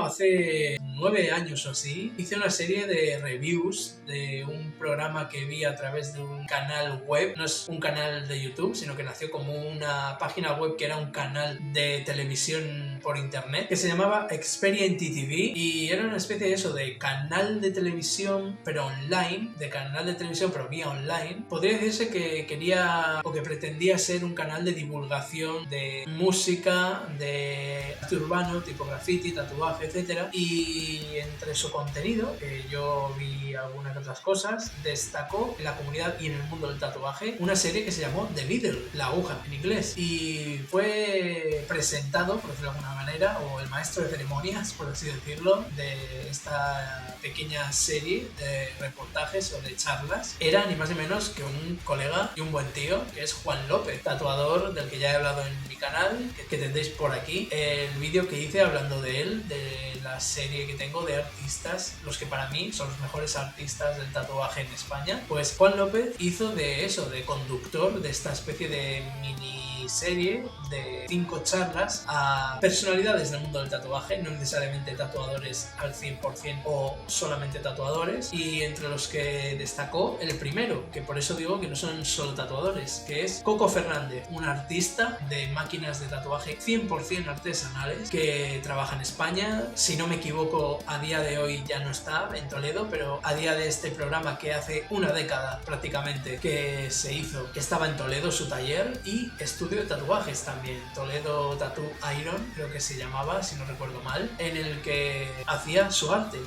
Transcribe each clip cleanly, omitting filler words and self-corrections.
hace 9 años o así, hice una serie de reviews de un programa que vi a través de un canal web. No es un canal de YouTube, sino que nació como una página web que era un canal de televisión por internet, que se llamaba Experience TV, y era una especie de eso, de canal de televisión, pero online, de canal de televisión, pero vía online. Podría decirse que quería, o que pretendía ser un canal de divulgación de música, de arte urbano, tipo graffiti, tatuaje, etc. Y entre su contenido, que yo vi algunas otras cosas, destacó en la comunidad y en el mundo del tatuaje una serie que se llamó The Needle, la aguja en inglés, y fue presentado, por decirlo de alguna manera, o el maestro de ceremonias, por así decirlo, de esta pequeña serie de reportajes o de charlas, era ni más ni menos que un colega y un buen tío, que es Juan López, tatuador del que ya he hablado en mi canal, que tendréis por aquí el vídeo que hice hablando de él, de la serie que tengo de artistas, los que para mí son los mejores artistas del tatuaje en España. Pues Juan López hizo de eso, de conductor de esta especie de mini serie de 5 charlas a personalidades del mundo del tatuaje, no necesariamente tatuadores al 100% o solamente tatuadores, y entre los que destacó el primero, que por eso digo que no son solo tatuadores, que es Coco Fernández, un artista de máquinas de tatuaje 100% artesanales que trabaja en España. Si no me equivoco, a día de hoy ya no está en Toledo, pero a día de este programa, que hace una década prácticamente que se hizo, estaba en Toledo su taller y estudio de tatuajes también, Toledo Tattoo Iron creo que se llamaba, si no recuerdo mal, en el que hacía su arte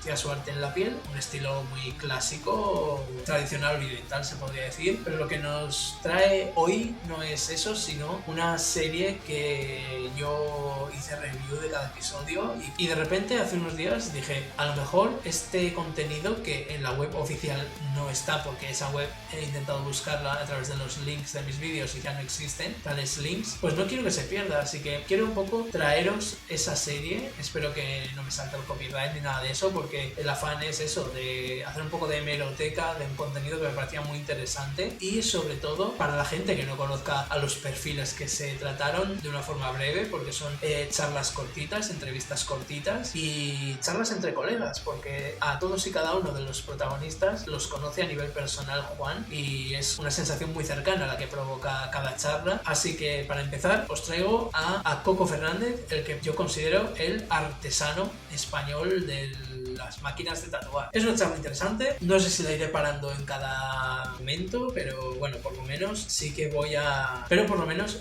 en la piel, un estilo muy clásico, tradicional oriental se podría decir, pero lo que nos trae hoy no es eso, sino una serie que yo hice review de cada episodio y de repente hace unos días dije, a lo mejor este contenido, que en la web oficial no está, porque esa web he intentado buscarla a través de los links de mis vídeos y ya no existen tales links, pues no quiero que se pierda, así que quiero un poco traeros esa serie. Espero que no me salte el copyright ni nada de eso, porque el afán es eso, de hacer un poco de hemeroteca de un contenido que me parecía muy interesante, y sobre todo para la gente que no conozca a los perfiles que se trataron, de una forma breve, porque son charlas cortitas, entrevistas cortitas y charlas entre colegas, porque a todos y cada uno de los protagonistas los conoce a nivel personal Juan, y es una sensación muy cercana a la que provoca cada charla. Así que para empezar os traigo a Coco Fernández, el que yo considero el artesano español de las máquinas de tatuar. Es una charla interesante, no sé si la iré parando en cada momento, pero bueno, por lo menos sí que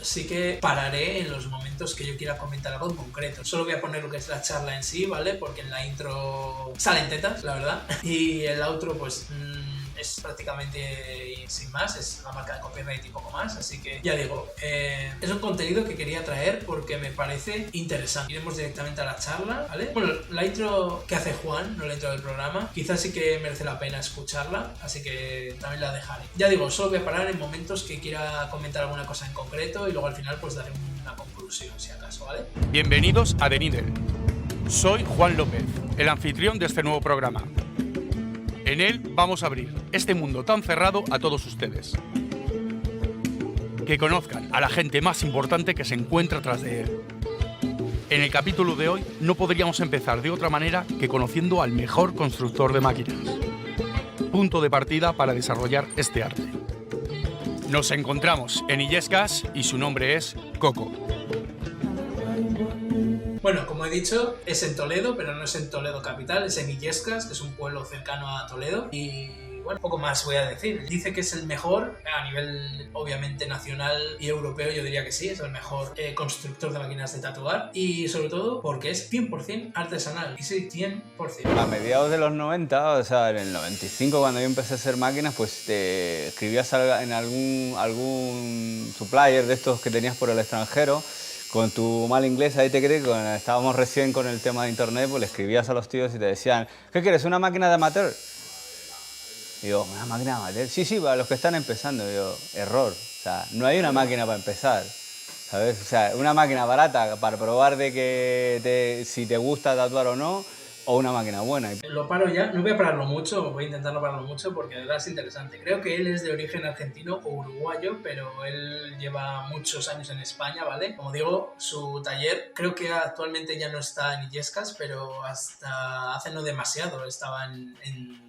sí que pararé en los momentos que yo quiera comentar algo en concreto. Solo voy a poner lo que es la charla en sí, ¿vale? Porque en la intro salen tetas, la verdad, y el outro pues es prácticamente sin más, es una marca de copyright y poco más, así que ya digo, es un contenido que quería traer porque me parece interesante. Iremos directamente a la charla, ¿vale? Bueno, la intro que hace Juan, no la intro del programa, quizás sí que merece la pena escucharla, así que también la dejaré. Ya digo, solo voy a parar en momentos que quiera comentar alguna cosa en concreto y luego al final pues daré una conclusión, si acaso, ¿vale? Bienvenidos a The Needle. Soy Juan López, el anfitrión de este nuevo programa. En él vamos a abrir este mundo tan cerrado a todos ustedes. Que conozcan a la gente más importante que se encuentra tras de él. En el capítulo de hoy no podríamos empezar de otra manera que conociendo al mejor constructor de máquinas. Punto de partida para desarrollar este arte. Nos encontramos en Illescas y su nombre es Coco. Bueno, como he dicho, es en Toledo, pero no es en Toledo capital, es en Illescas, que es un pueblo cercano a Toledo. Y bueno, poco más voy a decir. Dice que es el mejor a nivel, obviamente, nacional y europeo. Yo diría que sí, es el mejor constructor de máquinas de tatuar. Y sobre todo porque es 100% artesanal. Y sí, 100%. A mediados de los 90, o sea, en el 95, cuando yo empecé a hacer máquinas, pues te escribías en algún supplier de estos que tenías por el extranjero, con tu mal inglés, ahí te crees, estábamos recién con el tema de internet, pues le escribías a los tíos y te decían, ¿qué quieres, una máquina de amateur? Y yo, ¿una máquina de amateur? Sí, para los que están empezando. Y yo, error, o sea, no hay una máquina para empezar, ¿sabes? O sea, una máquina barata para probar de que si te gusta tatuar o no, o una máquina buena. Lo paro ya, no voy a pararlo mucho, voy a intentar no pararlo mucho porque de verdad es interesante. Creo que él es de origen argentino o uruguayo, pero él lleva muchos años en España, ¿vale? Como digo, su taller creo que actualmente ya no está en Illescas, pero hasta hace no demasiado estaba en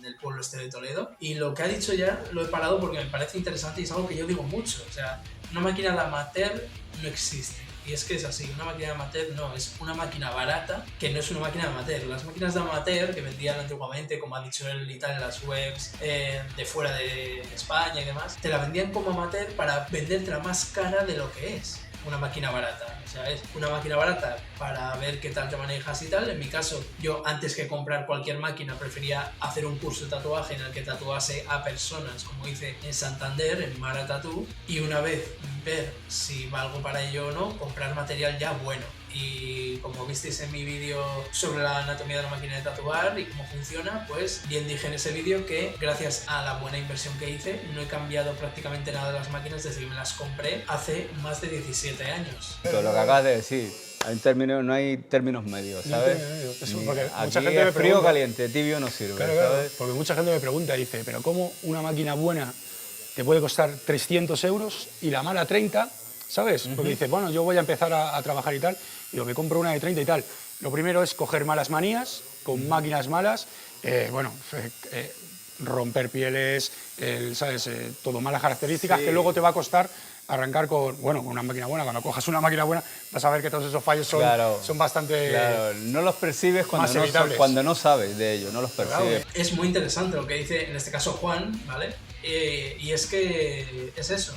el pueblo este de Toledo. Y lo que ha dicho ya lo he parado porque me parece interesante y es algo que yo digo mucho. O sea, una máquina de amateur no existe. Y es que es así, una máquina de amateur no, es una máquina barata que no es una máquina de amateur. Las máquinas de amateur que vendían antiguamente, como ha dicho él y tal, en las webs de fuera de España y demás, te la vendían como amateur para vendértela más cara de lo que es una máquina barata. O sea, es una máquina barata para ver qué tal te manejas y tal. En mi caso, yo antes que comprar cualquier máquina prefería hacer un curso de tatuaje en el que tatuase a personas, como hice en Santander, en Mara Tattoo, y una vez ver si valgo para ello o no, comprar material ya bueno. Y como visteis en mi vídeo sobre la anatomía de la máquina de tatuar y cómo funciona, pues bien dije en ese vídeo que gracias a la buena inversión que hice no he cambiado prácticamente nada de las máquinas desde que me las compré hace más de 17 años. Todo lo que acabas de decir, no hay términos medios, ¿sabes? Eso, porque Aquí mucha gente es me frío pregunta, o caliente, tibio no sirve, claro, ¿sabes? porque mucha gente me pregunta, dice, pero ¿cómo una máquina buena te puede costar 300 euros y la mala 30? ¿Sabes? Porque dices, bueno, yo voy a empezar a trabajar y tal, y lo me compro una de 30 y tal. Lo primero es coger malas manías, con máquinas malas, romper pieles, ¿sabes? Todo malas características, Sí. que luego te va a costar arrancar con una máquina buena. Cuando cojas una máquina buena vas a ver que todos esos fallos son bastante... Claro, no los percibes más evitables. cuando no sabes de ello, no los percibes. Es muy interesante lo que dice en este caso Juan, ¿vale? Y es que es eso.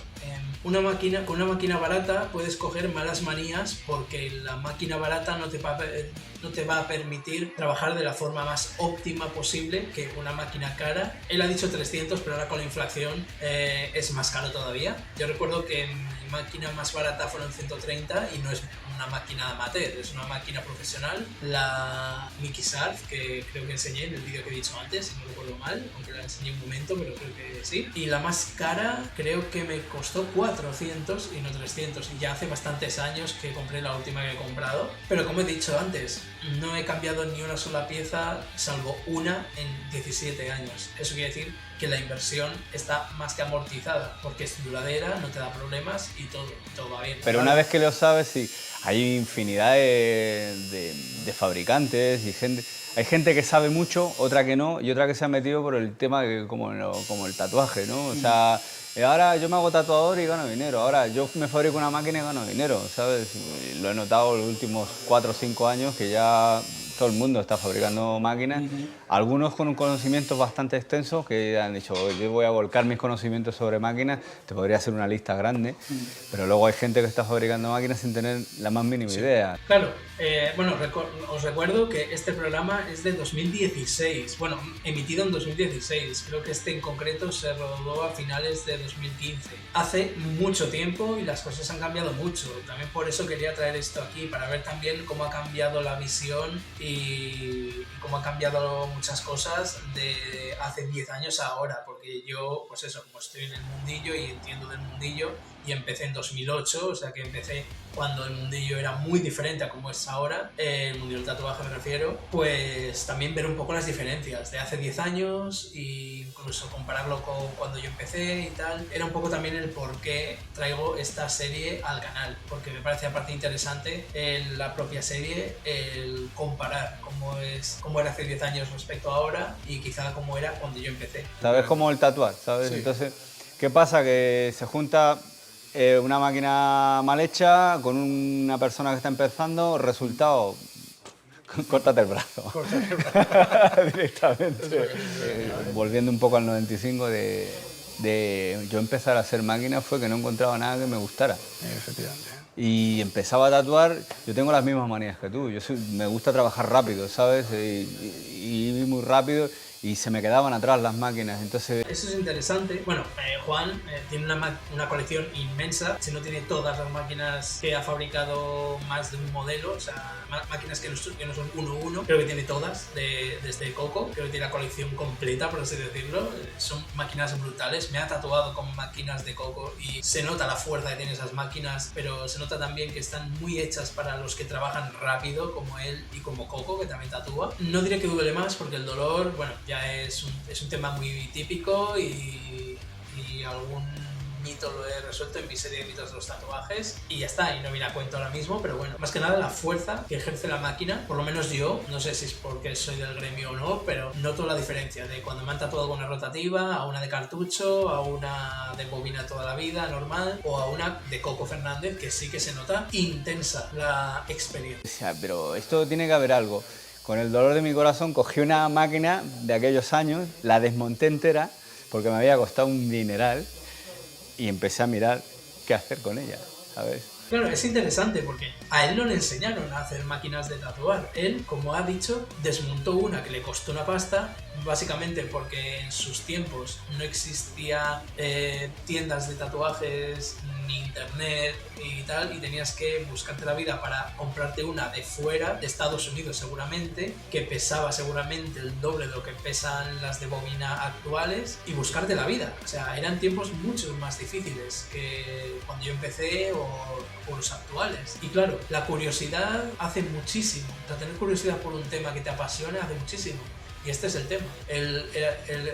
Con una máquina barata puedes coger malas manías porque la máquina barata no te va a permitir trabajar de la forma más óptima posible que una máquina cara. Él ha dicho 300, pero ahora con la inflación es más caro todavía. Yo recuerdo que mi máquina más barata fueron 130 y no es una máquina amateur, es una máquina profesional, la Mickey Surf, que creo que enseñé en el vídeo que he dicho antes, si no recuerdo mal, aunque la enseñé un momento, pero creo que sí. Y la más cara creo que me costó 400 y no 300, y ya hace bastantes años que compré la última que he comprado. Pero como he dicho antes, no he cambiado ni una sola pieza, salvo una en 17 años. Eso quiere decir que la inversión está más que amortizada, porque es duradera, no te da problemas y todo va bien. Pero una vez que lo sabes, sí, hay infinidad de fabricantes y gente. Hay gente que sabe mucho, otra que no, y otra que se ha metido por el tema como el tatuaje, ¿no? O sea, ahora yo me hago tatuador y gano dinero, ahora yo me fabrico una máquina y gano dinero, ¿sabes? Y lo he notado en los últimos 4 o 5 años que ya todo el mundo está fabricando máquinas, algunos con un conocimiento bastante extenso que han dicho, yo voy a volcar mis conocimientos sobre máquinas, te podría hacer una lista grande, pero luego hay gente que está fabricando máquinas sin tener la más mínima idea. Claro, os recuerdo que este programa es de 2016, bueno, emitido en 2016, creo que este en concreto se rodó a finales de 2015. Hace mucho tiempo y las cosas han cambiado mucho, también por eso quería traer esto aquí, para ver también cómo ha cambiado la visión y cómo han cambiado muchas cosas de hace 10 años a ahora, porque yo, pues eso, como estoy en el mundillo y entiendo del mundillo, y empecé en 2008, o sea que empecé cuando el mundillo era muy diferente a como es ahora, el mundillo del tatuaje me refiero, pues también ver un poco las diferencias de hace 10 años e incluso compararlo con cuando yo empecé y tal. Era un poco también el por qué traigo esta serie al canal, porque me parece aparte interesante en la propia serie el comparar cómo era hace 10 años respecto a ahora y quizá cómo era cuando yo empecé. ¿Sabes cómo el tatuar? ¿Sabes? Sí. Entonces, ¿qué pasa? Que se junta una máquina mal hecha con una persona que está empezando, resultado, córtate el brazo. Directamente. Volviendo un poco al 95, de yo empezar a hacer máquinas fue que no encontraba nada que me gustara. Efectivamente. Y empezaba a tatuar, yo tengo las mismas manías que tú, me gusta trabajar rápido, ¿sabes? Y muy rápido. y se me quedaban atrás las máquinas, entonces... Eso es interesante. Bueno, Juan tiene una colección inmensa, si no tiene todas las máquinas que ha fabricado más de un modelo, o sea, máquinas que no son uno, creo que tiene todas desde Coco, creo que tiene la colección completa, por así decirlo, son máquinas brutales, me ha tatuado con máquinas de Coco y se nota la fuerza que tiene esas máquinas, pero se nota también que están muy hechas para los que trabajan rápido, como él y como Coco, que también tatúa. No diré que duele más porque el dolor, bueno, ya es un tema muy típico y algún mito lo he resuelto en mi serie de mitos de los tatuajes y ya está, y no viene a cuento ahora mismo, pero bueno, más que nada la fuerza que ejerce la máquina, por lo menos yo, no sé si es porque soy del gremio o no, pero noto la diferencia de cuando me han tatuado una rotativa a una de cartucho, a una de bobina toda la vida normal o a una de Coco Fernández, que sí que se nota intensa la experiencia. O sea, pero esto tiene que haber algo. Con el dolor de mi corazón cogí una máquina de aquellos años, la desmonté entera porque me había costado un dineral y empecé a mirar qué hacer con ella, ¿sabes? Claro, es interesante porque a él no le enseñaron a hacer máquinas de tatuar. Él, como ha dicho, desmontó una que le costó una pasta, básicamente porque en sus tiempos no existía tiendas de tatuajes ni internet y tal, y tenías que buscarte la vida para comprarte una de fuera, de Estados Unidos seguramente, que pesaba seguramente el doble de lo que pesan las de bobina actuales, y buscarte la vida. O sea, eran tiempos mucho más difíciles que cuando yo empecé o los actuales. Y claro, la curiosidad hace muchísimo. O sea, tener curiosidad por un tema que te apasiona hace muchísimo. Y este es el tema. Él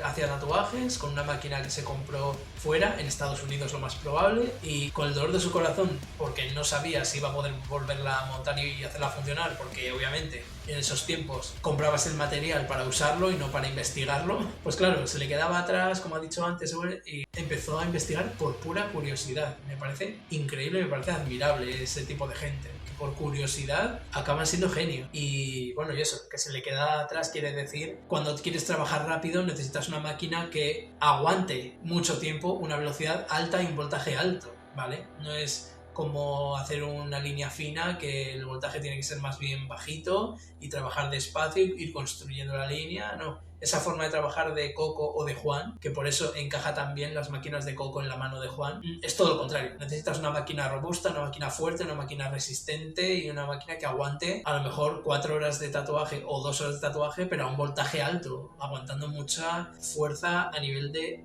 hacía tatuajes con una máquina que se compró fuera, en Estados Unidos lo más probable, y con el dolor de su corazón, porque no sabía si iba a poder volverla a montar y hacerla funcionar, porque obviamente en esos tiempos comprabas el material para usarlo y no para investigarlo, pues claro, se le quedaba atrás, como ha dicho antes, y empezó a investigar por pura curiosidad. Me parece increíble, me parece admirable ese tipo de gente. Por curiosidad acaban siendo genio. Y bueno, y eso, que se le queda atrás quiere decir, cuando quieres trabajar rápido necesitas una máquina que aguante mucho tiempo una velocidad alta y un voltaje alto, ¿vale? No es como hacer una línea fina, que el voltaje tiene que ser más bien bajito y trabajar despacio y ir construyendo la línea, no. Esa forma de trabajar de Coco o de Juan, que por eso encaja también las máquinas de Coco en la mano de Juan, es todo lo contrario. Necesitas una máquina robusta, una máquina fuerte, una máquina resistente y una máquina que aguante a lo mejor 4 horas de tatuaje o 2 horas de tatuaje, pero a un voltaje alto, aguantando mucha fuerza a nivel de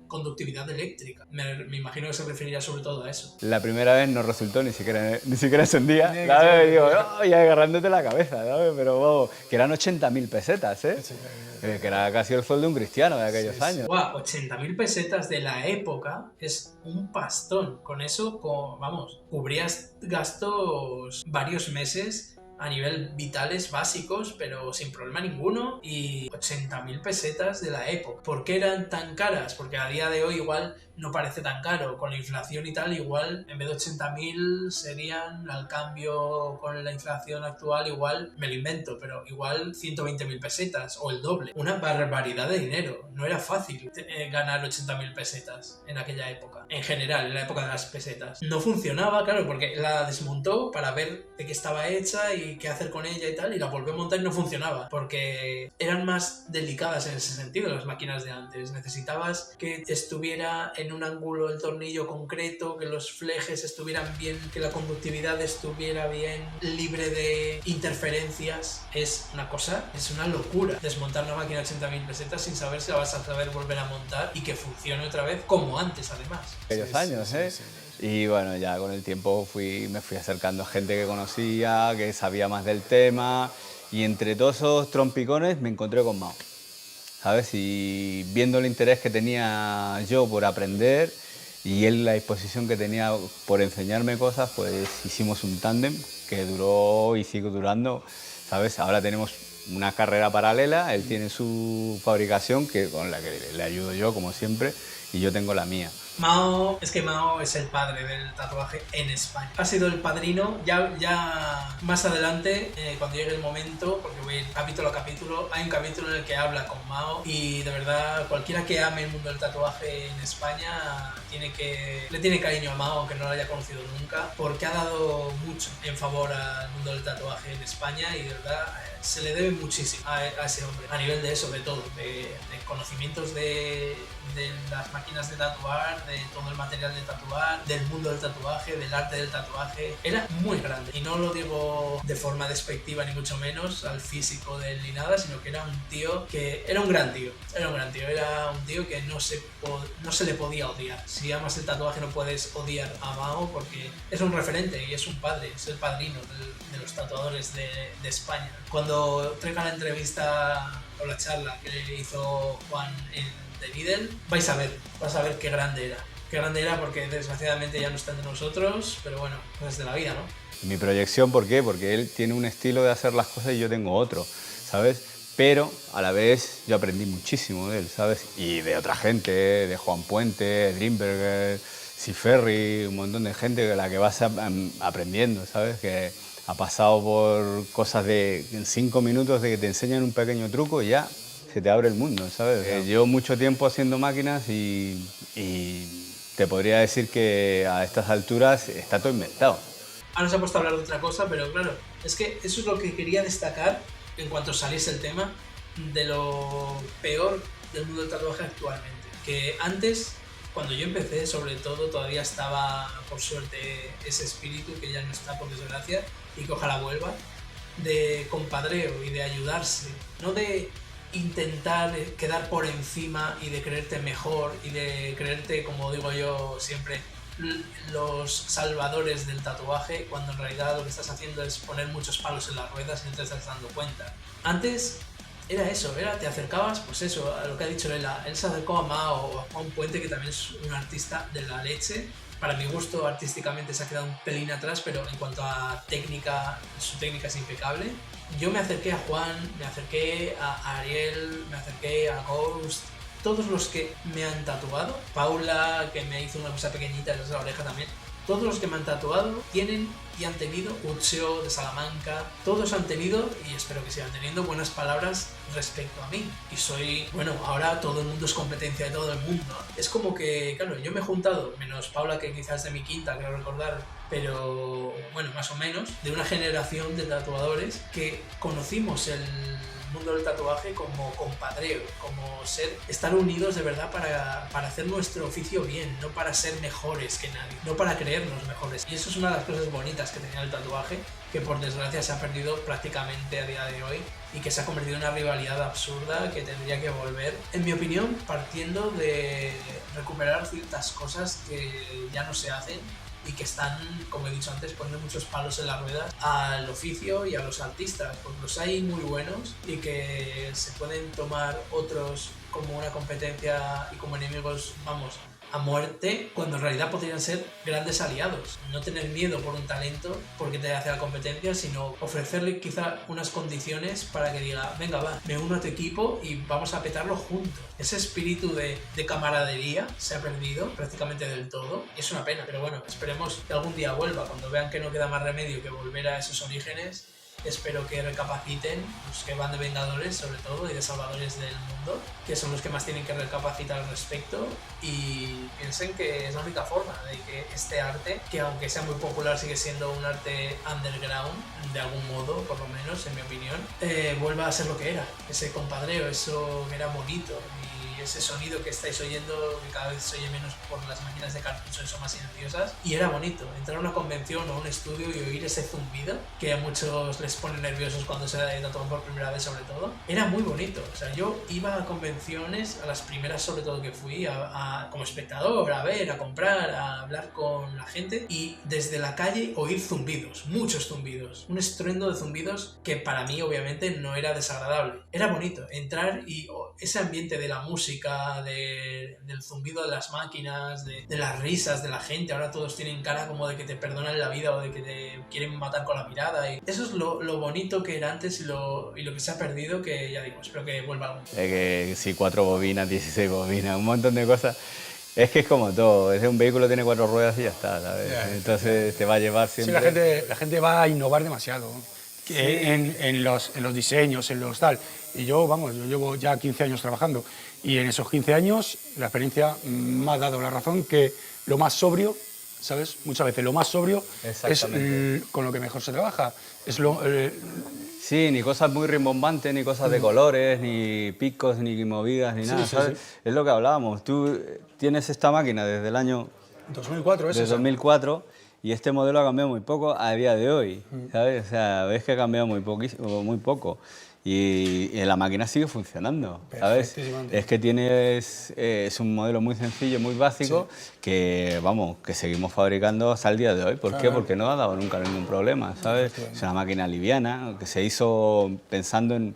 conductividad eléctrica. Me imagino que se referiría sobre todo a eso. La primera vez no resultó, ni siquiera encendía, ¿sabes? Digo, oh, ya agarrándote la cabeza, ¿sabes? Pero vamos, que eran 80.000 pesetas, ¿eh? Que era casi el sueldo de un cristiano de aquellos años. Wow, 80.000 pesetas de la época es un pastón. Con eso, vamos, cubrías gastos varios meses a nivel vitales básicos, pero sin problema ninguno, y 80.000 pesetas de la época. ¿Por qué eran tan caras? Porque a día de hoy igual no parece tan caro, con la inflación y tal, igual en vez de 80.000 serían, al cambio con la inflación actual, igual, me lo invento, pero igual 120.000 pesetas o el doble. Una barbaridad de dinero. No era fácil ganar 80.000 pesetas en aquella época, en general, en la época de las pesetas. No funcionaba, claro, porque la desmontó para ver de qué estaba hecha y qué hacer con ella y tal, y la volvió a montar y no funcionaba, porque eran más delicadas en ese sentido las máquinas de antes. Necesitabas que estuviera en un ángulo el tornillo concreto, que los flejes estuvieran bien, que la conductividad estuviera bien, libre de interferencias. Es una cosa, es una locura desmontar una máquina de 80.000 pesetas sin saber si la vas a saber volver a montar y que funcione otra vez como antes, además. Aquellos años, ¿eh? Y bueno, ya con el tiempo me fui acercando a gente que conocía, que sabía más del tema, y entre todos esos trompicones me encontré con Mao, ¿sabes? Y viendo el interés que tenía yo por aprender y él la disposición que tenía por enseñarme cosas, pues hicimos un tándem que duró y sigue durando, ¿sabes? Ahora tenemos una carrera paralela, él tiene su fabricación con la que le ayudo yo, como siempre, y yo tengo la mía. Mao es el padre del tatuaje en España. Ha sido el padrino, ya más adelante, cuando llegue el momento, porque voy a ir capítulo a capítulo, hay un capítulo en el que habla con Mao y de verdad cualquiera que ame el mundo del tatuaje en España le tiene cariño a Mao, aunque no lo haya conocido nunca, porque ha dado mucho en favor al mundo del tatuaje en España y de verdad se le debe muchísimo a ese hombre, a nivel de eso, de todo, de conocimientos de las máquinas de tatuar, de todo el material de tatuar, del mundo del tatuaje, del arte del tatuaje. Era muy grande y no lo digo de forma despectiva ni mucho menos al físico de él ni nada, sino que era un tío que era un gran tío, era un tío que no se le podía odiar. Si amas el tatuaje no puedes odiar a Mao porque es un referente y es un padre, es el padrino de los tatuadores de España. Cuando traiga la entrevista o la charla que le hizo Juan en The Needle, vas a ver qué grande era. Qué grande era porque desgraciadamente ya no está entre nosotros, pero bueno, cosas de la vida, ¿no? Mi proyección, ¿por qué? Porque él tiene un estilo de hacer las cosas y yo tengo otro, ¿sabes? Pero a la vez yo aprendí muchísimo de él, ¿sabes? Y de otra gente, de Juan Puente, Dreamberger, Ciferri, un montón de gente de la que vas aprendiendo, ¿sabes? Que ha pasado por cosas en 5 minutos de que te enseñan un pequeño truco y ya se te abre el mundo, ¿sabes? Llevo mucho tiempo haciendo máquinas y te podría decir que a estas alturas está todo inventado. Ahora se ha puesto a hablar de otra cosa, pero claro, es que eso es lo que quería destacar en cuanto saliese el tema de lo peor del mundo del tatuaje actualmente. Que antes, cuando yo empecé, sobre todo, todavía estaba, por suerte, ese espíritu que ya no está, por desgracia, y que ojalá vuelva, de compadreo y de ayudarse, no de intentar quedar por encima y de creerte mejor y de creerte, como digo yo siempre, los salvadores del tatuaje, cuando en realidad lo que estás haciendo es poner muchos palos en las ruedas y no te estás dando cuenta. Antes era eso, te acercabas, pues eso, a lo que ha dicho Lela. Él se acercó a Mao o a Juan Puente, que también es un artista de la leche. Para mi gusto, artísticamente se ha quedado un pelín atrás, pero en cuanto a técnica, su técnica es impecable. Yo me acerqué a Juan, me acerqué a Ariel, me acerqué a Ghost, todos los que me han tatuado, Paula, que me hizo una cosa pequeñita de la oreja también, todos los que me han tatuado tienen y han tenido, Utsio de Salamanca, todos han tenido, y espero que sigan teniendo, buenas palabras respecto a mí. Y soy, bueno, ahora todo el mundo es competencia de todo el mundo. Es como que, claro, yo me he juntado, menos Paula, que quizás de mi quinta, creo recordar, pero bueno, más o menos, de una generación de tatuadores que conocimos el mundo del tatuaje como compadreo, como estar unidos de verdad para hacer nuestro oficio bien, no para ser mejores que nadie, no para creernos mejores. Y eso es una de las cosas bonitas que tenía el tatuaje, que por desgracia se ha perdido prácticamente a día de hoy y que se ha convertido en una rivalidad absurda que tendría que volver, en mi opinión, partiendo de recuperar ciertas cosas que ya no se hacen y que están, como he dicho antes, poniendo muchos palos en las ruedas al oficio y a los artistas, porque los hay muy buenos y que se pueden tomar otros como una competencia y como enemigos, vamos, a muerte, cuando en realidad podrían ser grandes aliados. No tener miedo por un talento porque te hace la competencia, sino ofrecerle quizá unas condiciones para que diga, venga va, me uno a tu equipo y vamos a petarlo juntos. Ese espíritu de camaradería se ha perdido prácticamente del todo. Es una pena, pero bueno, esperemos que algún día vuelva. Cuando vean que no queda más remedio que volver a esos orígenes, espero que recapaciten los que van de vengadores, sobre todo, y de salvadores del mundo, que son los que más tienen que recapacitar al respecto, y piensen que es la única forma de que este arte, que aunque sea muy popular sigue siendo un arte underground, de algún modo, por lo menos en mi opinión, vuelva a ser lo que era, ese compadreo, eso que era bonito, y ese sonido que estáis oyendo, que cada vez se oye menos por las máquinas de cartucho, son más silenciosas, y era bonito entrar a una convención o a un estudio y oír ese zumbido que a muchos les pone nerviosos cuando se tatuan por primera vez, sobre todo. Era muy bonito. O sea, yo iba a convenciones, a las primeras sobre todo que fui, como espectador, a ver, a comprar, a hablar con la gente, y desde la calle oír zumbidos, muchos zumbidos, un estruendo de zumbidos que para mí obviamente no era desagradable. Era bonito entrar y ese ambiente de la música, del zumbido de las máquinas, de las risas de la gente. Ahora todos tienen cara como de que te perdonan la vida o de que te quieren matar con la mirada, y eso es lo bonito que era antes y lo que se ha perdido, que ya digo, espero que vuelva algún día. Que sí, 4 bobinas, 16 bobinas, un montón de cosas Es que es como todo, un vehículo tiene 4 ruedas y ya está, ¿sabes? Entonces te va a llevar siempre... Sí, la gente va a innovar demasiado en los diseños, en los tal. Y yo llevo ya 15 años trabajando y en esos 15 años la experiencia me ha dado la razón que lo más sobrio, ¿sabes? Muchas veces lo más sobrio es con lo que mejor se trabaja. Es Sí, ni cosas muy rimbombantes, ni cosas de colores, ni picos, ni movidas, ni nada, ¿sabes? Sí. Es lo que hablábamos. Tú tienes esta máquina desde el año... 2004, ¿es? Desde 2004, y este modelo ha cambiado muy poco a día de hoy, ¿sabes? O sea, ves que ha cambiado muy poco. Y la máquina sigue funcionando, ¿sabes? Es que es un modelo muy sencillo, muy básico, que, vamos, que seguimos fabricando hasta el día de hoy. ¿Por qué? Porque no ha dado nunca ningún problema, ¿sabes? Es una máquina liviana, que se hizo pensando en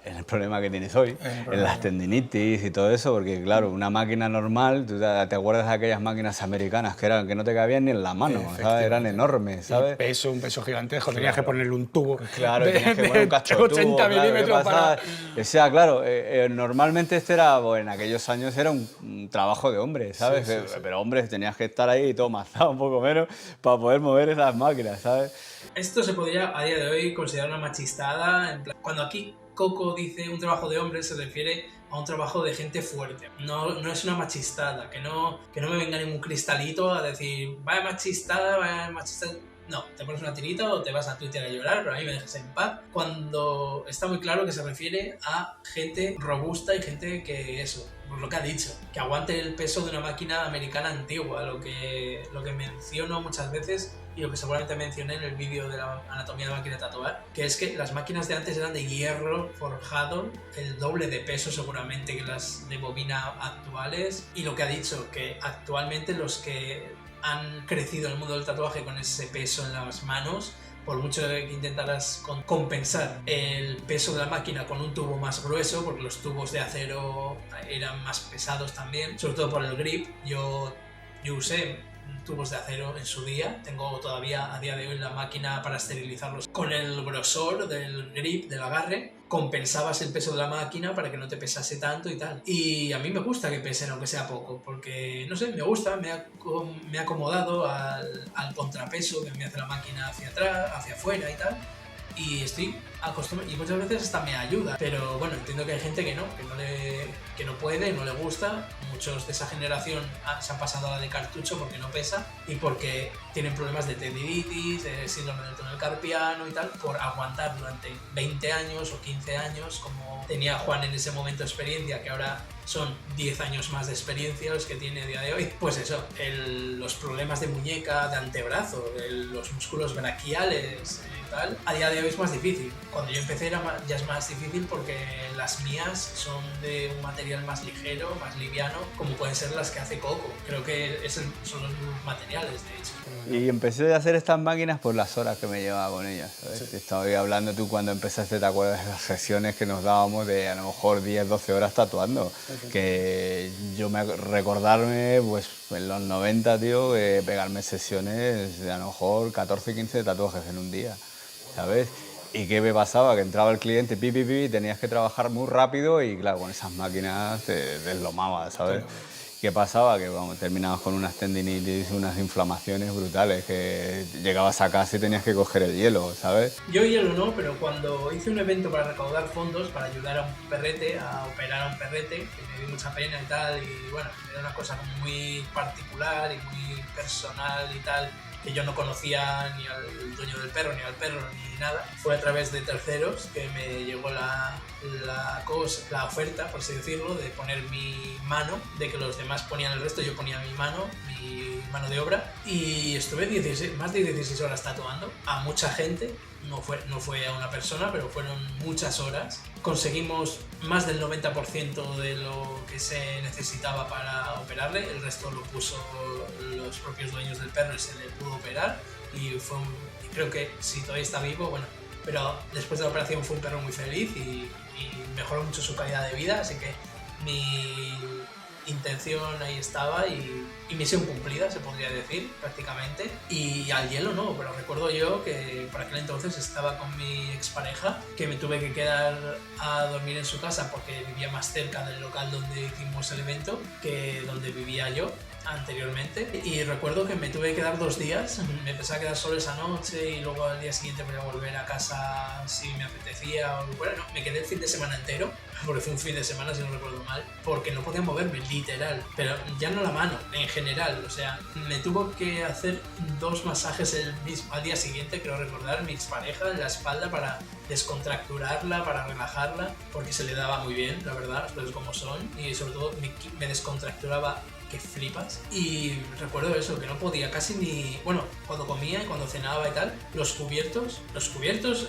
el problema que tienes hoy, en las tendinitis y todo eso, porque claro, una máquina normal, tú te acuerdas de aquellas máquinas americanas que no te cabían ni en la mano, ¿sabes? Eran enormes, ¿sabes? Un peso gigantesco, tenías que ponerle un tubo tenías que poner un cacho 80 milímetros para... O sea, claro, normalmente en aquellos años era un trabajo de hombres, ¿sabes? Pero hombres tenías que estar ahí todo mazado un poco menos para poder mover esas máquinas, ¿sabes? Esto se podría a día de hoy considerar una machistada, en plan, cuando aquí Coco dice un trabajo de hombre se refiere a un trabajo de gente fuerte. No es una machistada, que no me venga ningún cristalito a decir vaya machistada. No, te pones una tirita o te vas a Twitter a llorar, pero a mí me dejas en paz. Cuando está muy claro que se refiere a gente robusta y gente que pues lo que ha dicho, que aguante el peso de una máquina americana antigua, lo que menciono muchas veces y lo que seguramente mencioné en el vídeo de la anatomía de la máquina de tatuar, que es que las máquinas de antes eran de hierro forjado, el doble de peso seguramente que las de bobina actuales, y lo que ha dicho, que actualmente los que han crecido en el mundo del tatuaje con ese peso en las manos, por mucho que intentaras compensar el peso de la máquina con un tubo más grueso, porque los tubos de acero eran más pesados también, sobre todo por el grip. Yo usé tubos de acero en su día, tengo todavía a día de hoy la máquina para esterilizarlos. Con el grosor del grip, del agarre, compensabas el peso de la máquina para que no te pesase tanto y tal. Y a mí me gusta que pesen, aunque sea poco, porque, no sé, me gusta, me ha acomodado al contrapeso que me hace la máquina hacia atrás, hacia afuera y tal. Y estoy acostumbrado, y muchas veces hasta me ayuda, pero bueno, entiendo que hay gente que no puede, no le gusta. Muchos de esa generación se han pasado a la de cartucho porque no pesa y porque tienen problemas de tendinitis, de síndrome del túnel carpiano y tal, por aguantar durante 20 años o 15 años, como tenía Juan en ese momento de experiencia, que ahora son 10 años más de experiencia los que tiene a día de hoy. Pues eso, los problemas de muñeca, de antebrazo, los músculos braquiales y tal, a día de hoy es más difícil. Cuando yo empecé ya es más difícil porque las mías son de un material más ligero, más liviano, como pueden ser las que hace Coco. Creo que son los mismos materiales, de hecho. Y empecé a hacer estas máquinas por las horas que me llevaba con ellas, ¿sabes? Sí. Estaba hablando tú cuando empezaste, ¿te acuerdas de las sesiones que nos dábamos de a lo mejor 10, 12 horas tatuando? Sí. Que yo recordarme, pues en los 90, tío, pegarme sesiones de a lo mejor 14, 15 tatuajes en un día, ¿sabes? ¿Y qué me pasaba? Que entraba el cliente, y tenías que trabajar muy rápido y claro, con esas máquinas te deslomabas, ¿sabes? Sí. ¿Qué pasaba? Que terminabas con unas tendinitis, unas inflamaciones brutales, que llegabas a casa y tenías que coger el hielo, ¿sabes? Yo hielo no, pero cuando hice un evento para recaudar fondos, para ayudar a un perrete, a operar a un perrete, que me dio mucha pena y tal, y bueno, era una cosa muy particular y muy personal y tal, que yo no conocía ni al dueño del perro, ni al perro, ni nada. Fue a través de terceros que me llegó la oferta, por así decirlo, de poner mi mano, de que los demás ponían el resto, yo ponía mi mano de obra, y estuve más de 16 horas tatuando a mucha gente. No fue a una persona, pero fueron muchas horas. Conseguimos más del 90% de lo que se necesitaba para operarle. El resto lo puso los propios dueños del perro y se le pudo operar. Y creo que si todavía está vivo, bueno. Pero después de la operación fue un perro muy feliz y mejoró mucho su calidad de vida. Así que mi intención ahí estaba y y misión cumplida, se podría decir, prácticamente. Y al hielo no, pero recuerdo yo que por aquel entonces estaba con mi expareja, que me tuve que quedar a dormir en su casa porque vivía más cerca del local donde hicimos el evento que donde vivía yo anteriormente, y recuerdo que me tuve que quedar 2 días, me empecé a quedar solo esa noche y luego al día siguiente podía volver a casa si me apetecía o bueno, me quedé el fin de semana entero, porque fue un fin de semana si no recuerdo mal, porque no podía moverme, literal, pero ya no la mano, en general, o sea, me tuvo que hacer 2 masajes al día siguiente, creo recordar, mi expareja en la espalda para descontracturarla, para relajarla, porque se le daba muy bien, la verdad, las cosas como son, y sobre todo me descontracturaba que flipas. Y recuerdo eso, que no podía casi ni... Bueno, cuando comía y cuando cenaba y tal, los cubiertos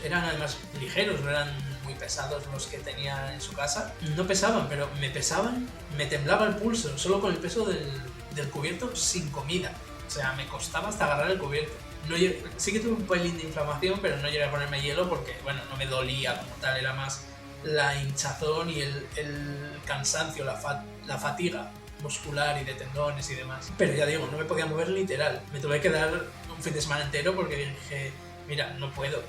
eran además ligeros, no eran muy pesados los que tenía en su casa. No pesaban, pero me pesaban, me temblaba el pulso, solo con el peso del cubierto sin comida. O sea, me costaba hasta agarrar el cubierto. No, sí que tuve un pelín de inflamación, pero no llegué a ponerme hielo porque, bueno, no me dolía como tal, era más la hinchazón y el cansancio, la fatiga muscular y de tendones y demás. Pero ya digo, no me podía mover literal. Me tuve que dar un fin de semana entero porque dije, mira, no puedo.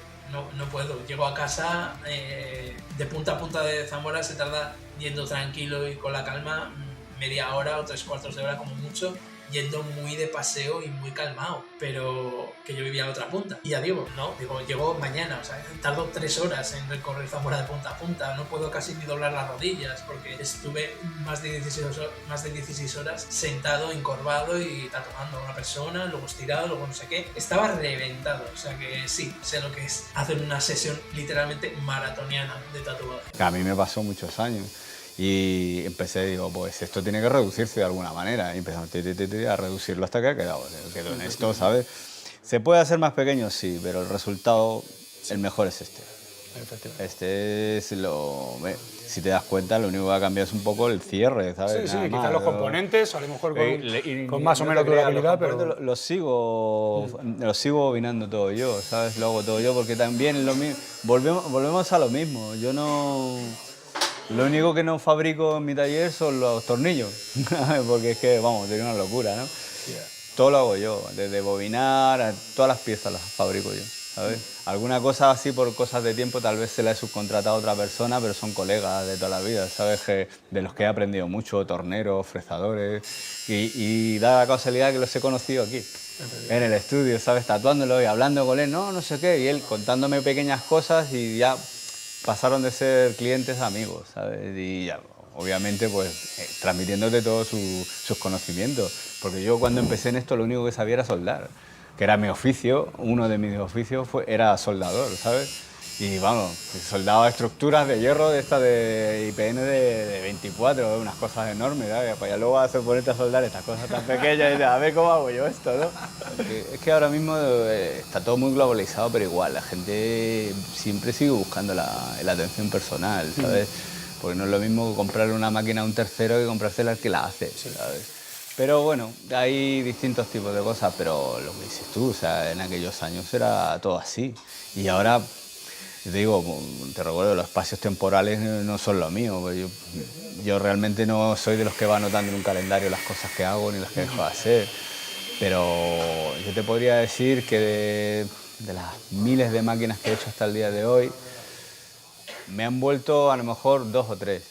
Llego a casa, de punta a punta de Zamora se tarda yendo tranquilo y con la calma media hora o 3/4 de hora como mucho, yendo muy de paseo y muy calmado, pero que yo vivía a la otra punta. Y ya digo, llego mañana, o sea, tardo 3 horas en recorrer Zamora de punta a punta, no puedo casi ni doblar las rodillas porque estuve más de 16 horas sentado, encorvado y tatuando a una persona, luego estirado, luego no sé qué. Estaba reventado, o sea que sí, sé lo que es hacer una sesión literalmente maratoniana de tatuaje. A mí me pasó muchos años. Y empecé, digo, pues esto tiene que reducirse de alguna manera. Y empezamos a reducirlo hasta que ha quedado en esto, ¿sabes? ¿Se puede hacer más pequeño? Sí, pero el resultado, el mejor es este. Este es lo... Si te das cuenta, lo único que va a cambiar es un poco el cierre, ¿sabes? Sí, quizás los componentes, a lo mejor con más o menos durabilidad, pero... Los sigo bobinando todo yo, ¿sabes? Lo hago todo yo porque también es lo mismo. Volvemos a lo mismo. Yo no... Lo único que no fabrico en mi taller son los tornillos, porque es que, vamos, es una locura, ¿no? Yeah. Todo lo hago yo, desde bobinar, a todas las piezas las fabrico yo, ¿sabes? Alguna cosa así por cosas de tiempo tal vez se la he subcontratado a otra persona, pero son colegas de toda la vida, ¿sabes? De los que he aprendido mucho, torneros, frezadores, y da la casualidad que los he conocido aquí, en el estudio, ¿sabes? Tatuándolo y hablando con él, no sé qué, y él contándome pequeñas cosas y ya... Pasaron de ser clientes a amigos, ¿sabes? Y ya, obviamente, pues, transmitiéndote todos sus conocimientos. Porque yo cuando empecé en esto lo único que sabía era soldar, que era mi oficio, uno de mis oficios era soldador, ¿sabes? Y vamos, soldaba estructuras de hierro de esta de IPN de 24, unas cosas enormes, ¿sabes? Pues ya luego vas a ponerte a soldar estas cosas tan pequeñas y dices, a ver cómo hago yo esto, ¿no? Es que ahora mismo está todo muy globalizado, pero igual, la gente siempre sigue buscando la atención personal, ¿sabes? Porque no es lo mismo comprarle una máquina a un tercero que comprársela al que la hace, ¿sabes? Pero bueno, hay distintos tipos de cosas, pero lo que dices tú, o sea, en aquellos años era todo así. Y ahora... Te digo, te recuerdo, los espacios temporales no son lo mío. Yo realmente no soy de los que va anotando en un calendario las cosas que hago ni las que dejo de hacer. Pero yo te podría decir que de las miles de máquinas que he hecho hasta el día de hoy, me han vuelto a lo mejor 2 o 3.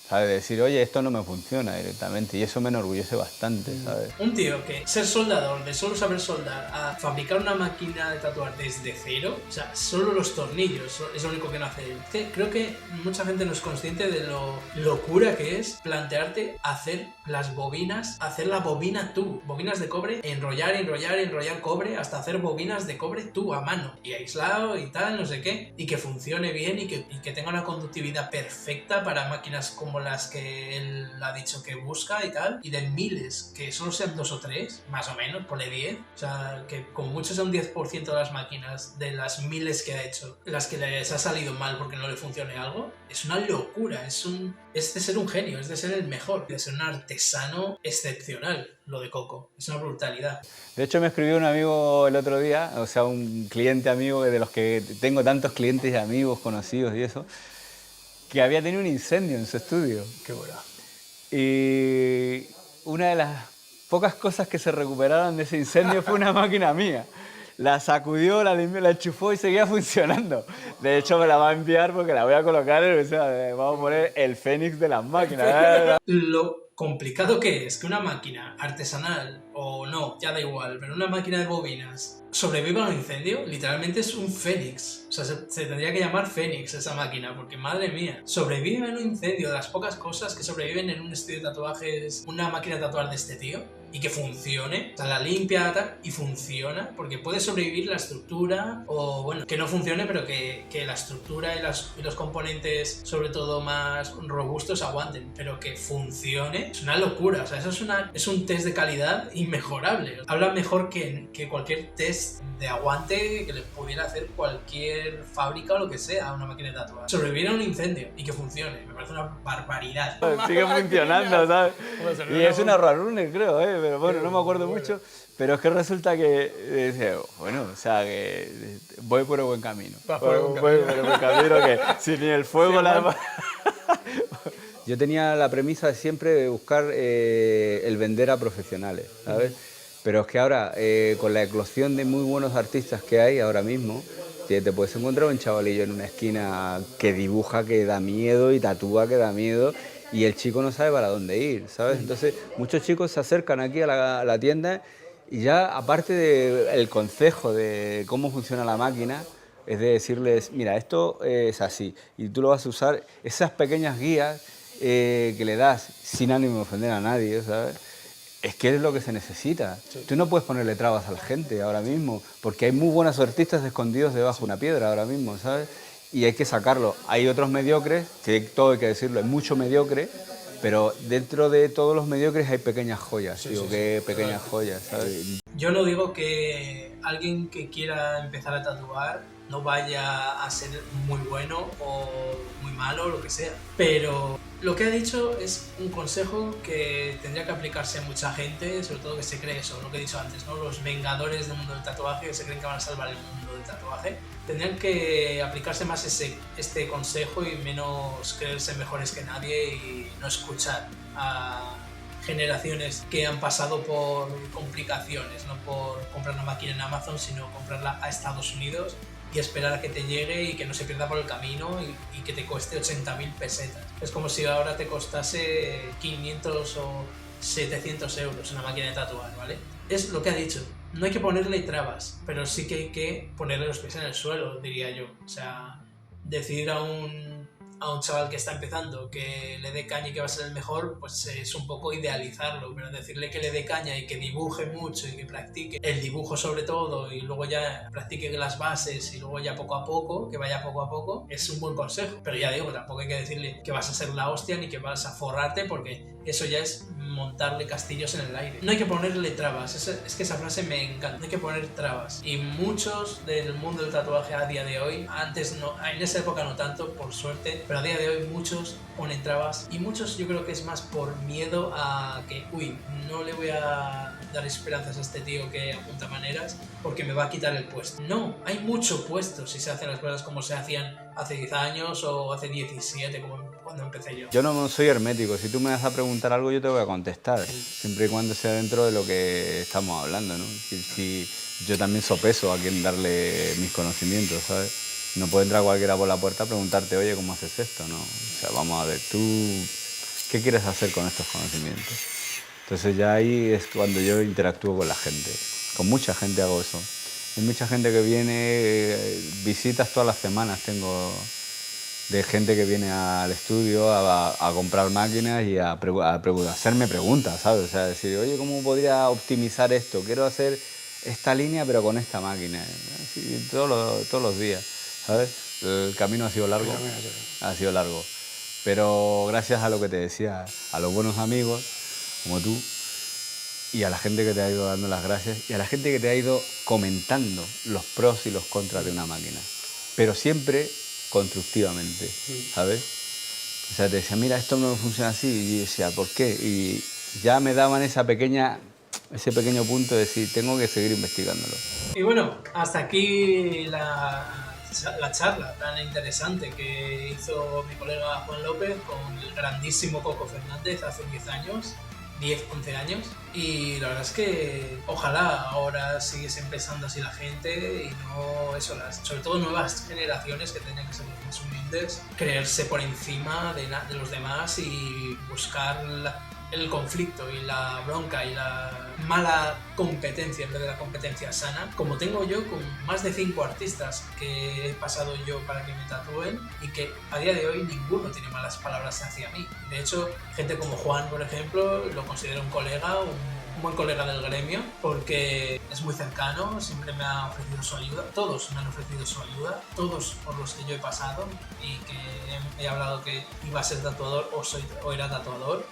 ¿Sabes? De decir, oye, esto no me funciona directamente, y eso me enorgullece bastante, ¿sabes? Un tío que ser soldador, de solo saber soldar, a fabricar una máquina de tatuar desde cero, o sea, solo los tornillos es lo único que no hace él. Creo que mucha gente no es consciente de lo locura que es plantearte hacer las bobinas, hacer la bobina tú, bobinas de cobre, enrollar cobre, hasta hacer bobinas de cobre tú a mano, y aislado y tal, no sé qué, y que funcione bien y que tenga una conductividad perfecta para máquinas como las que él ha dicho que busca y tal, y de miles, que solo sean 2 o 3, más o menos, ponle 10, o sea, que como mucho sea un 10% de las máquinas, de las miles que ha hecho, las que les ha salido mal porque no le funcione algo, es una locura, es de ser un genio, es de ser el mejor, de ser un artesano excepcional, lo de Coco, es una brutalidad. De hecho, me escribió un amigo el otro día, o sea, un cliente amigo de los que tengo tantos clientes y amigos conocidos y eso, que había tenido un incendio en su estudio. Qué buena. Y una de las pocas cosas que se recuperaron de ese incendio fue una máquina mía. La sacudió, la limpió, la enchufó y seguía funcionando. De hecho, me la va a enviar porque la voy a colocar, o sea, vamos a poner el Fénix de las máquinas. Lo complicado que es que una máquina artesanal, o no, ya da igual, pero una máquina de bobinas sobreviva a un incendio, literalmente es un Fénix. O sea, se tendría que llamar Fénix esa máquina, porque madre mía, sobrevive a un incendio, de las pocas cosas que sobreviven en un estudio de tatuajes, una máquina de tatuar de este tío, y que funcione, o sea, la limpia tal, y funciona, porque puede sobrevivir la estructura, o bueno, que no funcione, pero que la estructura y los componentes, sobre todo más robustos, aguanten, pero que funcione, es una locura, o sea, eso es un test de calidad inmejorable. Habla mejor que cualquier test de aguante que le pudiera hacer cualquier fábrica o lo que sea a una máquina de tatuar. Sobrevivir a un incendio y que funcione, me parece una barbaridad. Sigue funcionando, ¿sabes? Y es una Roadrunner, creo, pero bueno, no me acuerdo mucho. Pero es que resulta que, bueno, o sea, que voy por el buen camino. Voy por el buen camino, que si ni el fuego la... Yo tenía la premisa de siempre buscar el vender a profesionales, ¿sabes? Pero es que ahora, con la eclosión de muy buenos artistas que hay ahora mismo, te puedes encontrar un chavalillo en una esquina que dibuja, que da miedo, y tatúa, que da miedo, y el chico no sabe para dónde ir, ¿sabes? Entonces, muchos chicos se acercan aquí a la tienda y ya, aparte del consejo de cómo funciona la máquina, es de decirles, mira, esto es así, y tú lo vas a usar, esas pequeñas guías que le das, sin ánimo de ofender a nadie, ¿sabes? Es que es lo que se necesita. Sí. Tú no puedes ponerle trabas a la gente ahora mismo, porque hay muy buenos artistas escondidos debajo de una piedra ahora mismo, ¿sabes? Y hay que sacarlo. Hay otros mediocres, que todo hay que decirlo, hay mucho mediocre, pero dentro de todos los mediocres hay pequeñas joyas, pequeñas joyas, ¿sabes? Yo no digo que alguien que quiera empezar a tatuar no vaya a ser muy bueno o muy malo o lo que sea, pero lo que ha dicho es un consejo que tendría que aplicarse a mucha gente, sobre todo que se cree eso, lo que he dicho antes, ¿no? Los vengadores del mundo del tatuaje que se creen que van a salvar el mundo del tatuaje, tendrían que aplicarse más este consejo y menos creerse mejores que nadie y no escuchar a generaciones que han pasado por complicaciones, no por comprar una máquina en Amazon, sino comprarla a Estados Unidos y esperar a que te llegue y que no se pierda por el camino y que te cueste 80.000 pesetas. Es como si ahora te costase 500 o 700 euros una máquina de tatuar, ¿vale? Es lo que ha dicho. No hay que ponerle trabas, pero sí que hay que ponerle los pies en el suelo, diría yo. O sea, decidir a un chaval que está empezando que le dé caña y que va a ser el mejor, pues es un poco idealizarlo, pero decirle que le dé caña y que dibuje mucho y que practique el dibujo sobre todo y luego ya practique las bases y luego ya poco a poco, que vaya poco a poco, es un buen consejo. Pero ya digo, tampoco hay que decirle que vas a ser la hostia ni que vas a forrarte, porque eso ya es montarle castillos en el aire. No hay que ponerle trabas, es que esa frase me encanta, no hay que poner trabas. Y muchos del mundo del tatuaje a día de hoy, antes no, en esa época no tanto, por suerte, pero a día de hoy muchos ponen trabas y muchos yo creo que es más por miedo a que, no le voy a dar esperanzas a este tío que apunta maneras porque me va a quitar el puesto. No, hay mucho puesto si se hacen las cosas como se hacían hace 10 años o hace 17, como cuando empecé yo. Yo no soy hermético, si tú me vas a preguntar algo yo te voy a contestar, siempre y cuando sea dentro de lo que estamos hablando, ¿no? Si yo también sopeso a quien darle mis conocimientos, ¿sabes? No puede entrar cualquiera por la puerta a preguntarte, oye, ¿cómo haces esto? No, o sea, vamos a ver, tú, ¿qué quieres hacer con estos conocimientos? Entonces ya ahí es cuando yo interactúo con la gente. Con mucha gente hago eso. Hay mucha gente que viene, visitas todas las semanas tengo de gente que viene al estudio a comprar máquinas y a hacerme preguntas, ¿sabes? O sea, decir, oye, ¿cómo podría optimizar esto? Quiero hacer esta línea pero con esta máquina. Así, todos los días, ¿sabes? El camino ha sido largo. Ha sido largo. Pero gracias a lo que te decía, a los buenos amigos como tú y a la gente que te ha ido dando las gracias y a la gente que te ha ido comentando los pros y los contras de una máquina. Pero siempre constructivamente, ¿sabes? O sea, te decía, mira, esto no funciona así. Y yo decía, ¿por qué? Y ya me daban ese pequeño punto de decir, tengo que seguir investigándolo. Y bueno, hasta aquí la charla tan interesante que hizo mi colega Juan López con el grandísimo Coco Fernández hace 10 años. 10, 11 años, y la verdad es que ojalá ahora siguiese empezando así la gente y no eso, sobre todo nuevas generaciones que tienen que ser más humildes, creerse por encima de los demás y buscar el conflicto y la bronca y la mala competencia en vez de la competencia sana, como tengo yo con más de 5 artistas que he pasado yo para que me tatúen y que a día de hoy ninguno tiene malas palabras hacia mí. De hecho, gente como Juan, por ejemplo, lo considero un colega, un buen colega del gremio, porque es muy cercano, siempre me ha ofrecido su ayuda, todos me han ofrecido su ayuda, todos por los que yo he pasado y que he hablado que iba a ser tatuador o era tatuador.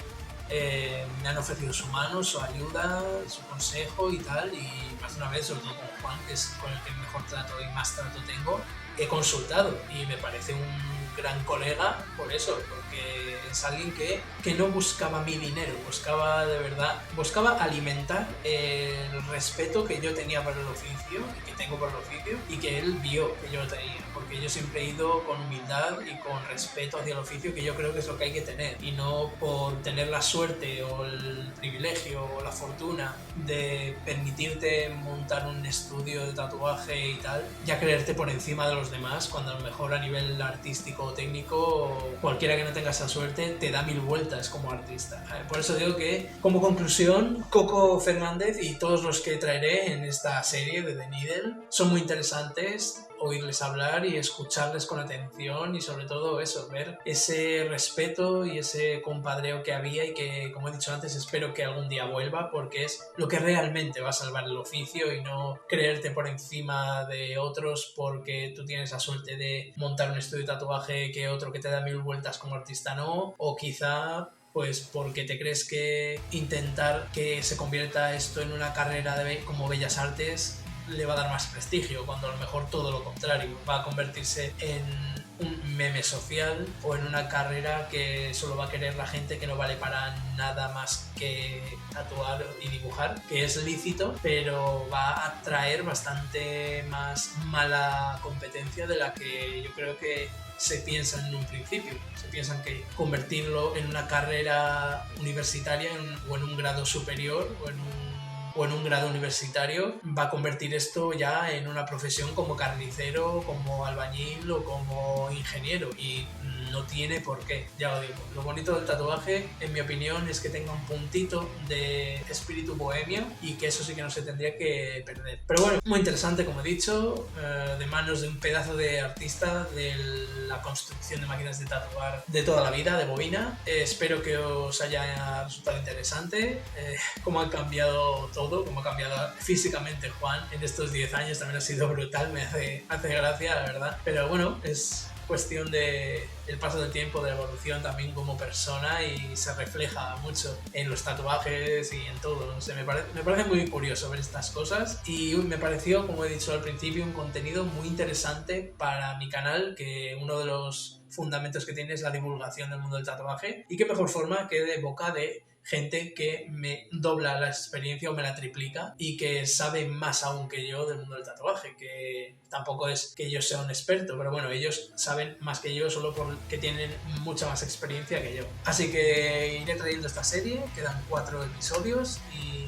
Me han ofrecido su mano, su ayuda, su consejo y tal, y más de una vez, sobre todo con Juan, que es con el que mejor trato y más trato tengo, he consultado y me parece un gran colega por eso, porque es alguien que no buscaba mi dinero, buscaba de verdad, buscaba alimentar el respeto que yo tenía por el oficio y que tengo por el oficio y que él vio que yo lo tenía, porque yo siempre he ido con humildad y con respeto hacia el oficio, que yo creo que es lo que hay que tener, y no por tener la suerte o el privilegio o la fortuna de permitirte montar un estudio de tatuaje y tal, ya creerte por encima de los demás, cuando a lo mejor a nivel artístico o técnico cualquiera que no tenga esa suerte te da 1000 vueltas como artista. Por eso digo que, como conclusión, Coco Fernández y todos los que traeré en esta serie de The Needle son muy interesantes, oírles hablar y escucharles con atención y sobre todo eso, ver ese respeto y ese compadreo que había y que, como he dicho antes, espero que algún día vuelva, porque es lo que realmente va a salvar el oficio y no creerte por encima de otros porque tú tienes la suerte de montar un estudio de tatuaje que otro que te da 1000 vueltas como artista no, o quizá pues porque te crees que intentar que se convierta esto en una carrera como Bellas Artes le va a dar más prestigio, cuando a lo mejor todo lo contrario, va a convertirse en un meme social o en una carrera que solo va a querer la gente que no vale para nada más que tatuar y dibujar, que es lícito, pero va a traer bastante más mala competencia de la que yo creo que se piensa en un principio. Se piensan que convertirlo en una carrera universitaria o en un grado superior o en un grado universitario va a convertir esto ya en una profesión como carnicero, como albañil o como ingeniero, y no tiene por qué, ya lo digo. Lo bonito del tatuaje, en mi opinión, es que tenga un puntito de espíritu bohemio y que eso sí que no se tendría que perder. Pero bueno, muy interesante, como he dicho, de manos de un pedazo de artista de la construcción de máquinas de tatuar de toda la vida, de bobina. Espero que os haya resultado interesante, cómo ha cambiado todo, cómo ha cambiado físicamente Juan en estos 10 años, también ha sido brutal, me hace gracia, la verdad. Pero bueno, es cuestión del paso del tiempo, de la evolución también como persona, y se refleja mucho en los tatuajes y en todo. No sé, me parece muy curioso ver estas cosas, y me pareció, como he dicho al principio, un contenido muy interesante para mi canal, que uno de los fundamentos que tiene es la divulgación del mundo del tatuaje, y qué mejor forma que de boca de gente que me dobla la experiencia o me la triplica y que sabe más aún que yo del mundo del tatuaje, que tampoco es que yo sea un experto, pero bueno, ellos saben más que yo solo porque tienen mucha más experiencia que yo. Así que iré trayendo esta serie, quedan 4 episodios y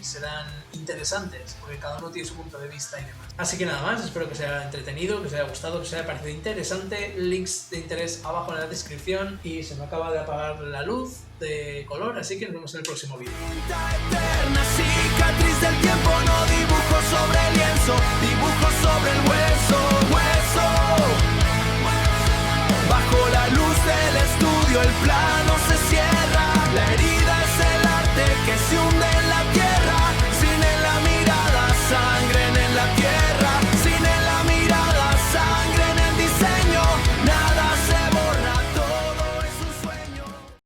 serán interesantes porque cada uno tiene su punto de vista y demás. Así que nada más, espero que os haya entretenido, que os haya gustado, que os haya parecido interesante. Links de interés abajo en la descripción, y se me acaba de apagar la luz de color, así que nos vemos en el próximo vídeo. Eterna cicatriz del tiempo, no dibujo sobre el lienzo, dibujo sobre el hueso. Bajo la luz del estudio, el plan